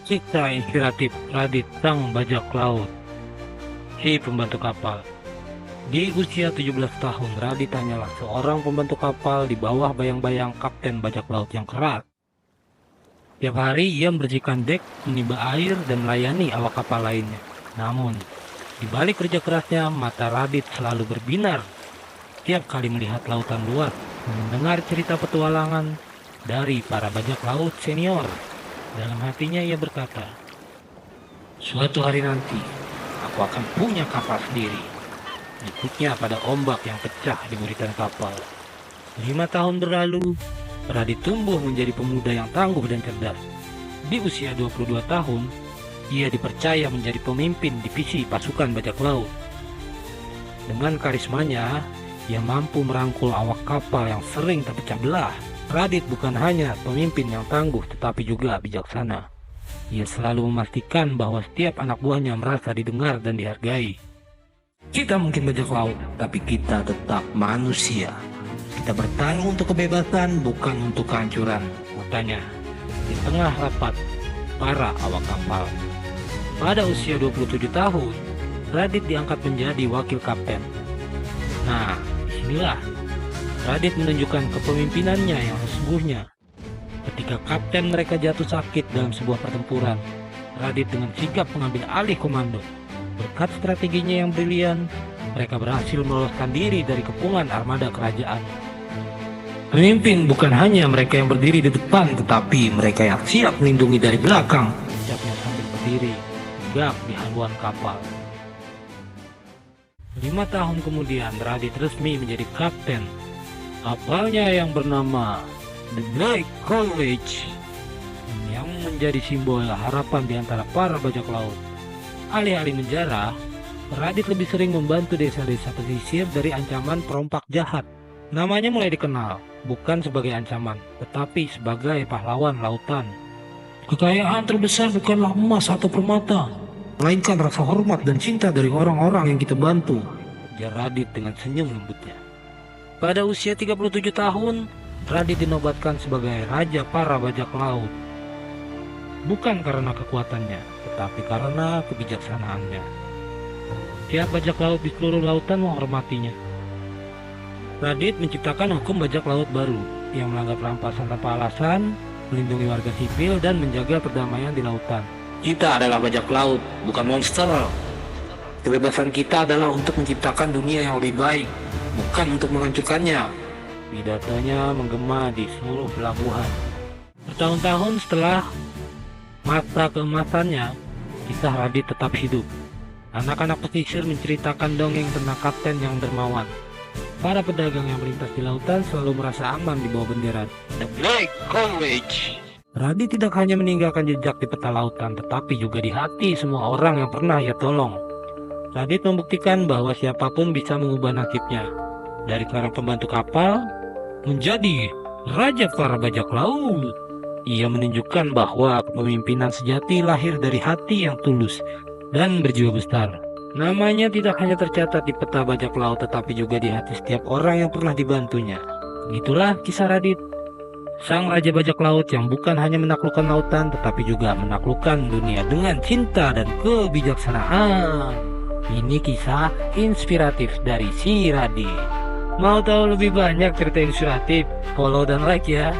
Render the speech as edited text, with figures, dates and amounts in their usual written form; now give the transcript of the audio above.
Kisah inspiratif Radit sang bajak laut, si pembantu kapal. Di usia 17 tahun, Radit hanyalah seorang pembantu kapal di bawah bayang-bayang kapten bajak laut yang keras. Tiap hari ia membersihkan dek, menimba air, dan melayani awak kapal lainnya. Namun, di balik kerja kerasnya, mata Radit selalu berbinar tiap kali melihat lautan luar dan mendengar cerita petualangan dari para bajak laut senior. Dalam hatinya ia berkata, "Suatu hari nanti, aku akan punya kapal sendiri." Ikutnya pada ombak yang pecah di buritan kapal. 5 tahun berlalu, Radit tumbuh menjadi pemuda yang tangguh dan cerdas. Di usia 22 tahun, ia dipercaya menjadi pemimpin divisi pasukan bajak laut. Dengan karismanya, ia mampu merangkul awak kapal yang sering terpecah belah. Radit bukan hanya pemimpin yang tangguh tetapi juga bijaksana. Ia selalu memastikan bahwa setiap anak buahnya merasa didengar dan dihargai. Kita mungkin bajak laut, tapi kita tetap manusia. Kita bertarung untuk kebebasan, bukan untuk kehancuran, katanya di tengah rapat para awak kapal. Pada usia 27 tahun, Radit diangkat menjadi wakil kapten. Nah, disinilah Radit menunjukkan kepemimpinannya yang sesungguhnya. Ketika kapten mereka jatuh sakit dalam sebuah pertempuran, Radit dengan sigap mengambil alih komando. Berkat strateginya yang brilian, mereka berhasil meloloskan diri dari kepungan armada kerajaan. Pemimpin bukan hanya mereka yang berdiri di depan, tetapi mereka yang siap melindungi dari belakang, ucapnya sambil berdiri tegak di haluan kapal. 5 tahun kemudian, Radit resmi menjadi kapten. Kapalnya yang bernama The Black College yang menjadi simbol harapan di antara para bajak laut. Alih-alih menjarah, Radit lebih sering membantu desa-desa pesisir dari ancaman perompak jahat. Namanya mulai dikenal, bukan sebagai ancaman, tetapi sebagai pahlawan lautan. Kekayaan terbesar bukanlah emas atau permata, melainkan rasa hormat dan cinta dari orang-orang yang kita bantu, ujar Radit dengan senyum lembutnya. Pada usia 37 tahun, Radit dinobatkan sebagai raja para bajak laut. Bukan karena kekuatannya, tetapi karena kebijaksanaannya. Tiap bajak laut di seluruh lautan menghormatinya. Radit menciptakan hukum bajak laut baru yang melanggar perampasan tanpa alasan, melindungi warga sipil, dan menjaga perdamaian di lautan. Kita adalah bajak laut, bukan monster. Kebebasan kita adalah untuk menciptakan dunia yang lebih baik, bukan untuk menghancurkannya. Pidatonya menggema di seluruh pelabuhan. Bertahun-tahun setelah masa keemasannya, kisah Radit tetap hidup. Anak-anak pesisir menceritakan dongeng tentang kapten yang dermawan. Para pedagang yang melintas di lautan selalu merasa aman di bawah bendera The Black College. Radit tidak hanya meninggalkan jejak di peta lautan, tetapi juga di hati semua orang yang pernah ia tolong. Radit membuktikan bahwa siapapun bisa mengubah nasibnya. Dari seorang pembantu kapal menjadi raja para bajak laut. Ia menunjukkan bahwa kepemimpinan sejati lahir dari hati yang tulus dan berjiwa besar. Namanya tidak hanya tercatat di peta bajak laut, tetapi juga di hati setiap orang yang pernah dibantunya. Itulah kisah Radit, sang raja bajak laut yang bukan hanya menaklukkan lautan, tetapi juga menaklukkan dunia dengan cinta dan kebijaksanaan. Ini kisah inspiratif dari si Radit. Mau tahu lebih banyak cerita inspiratif? Follow dan like ya.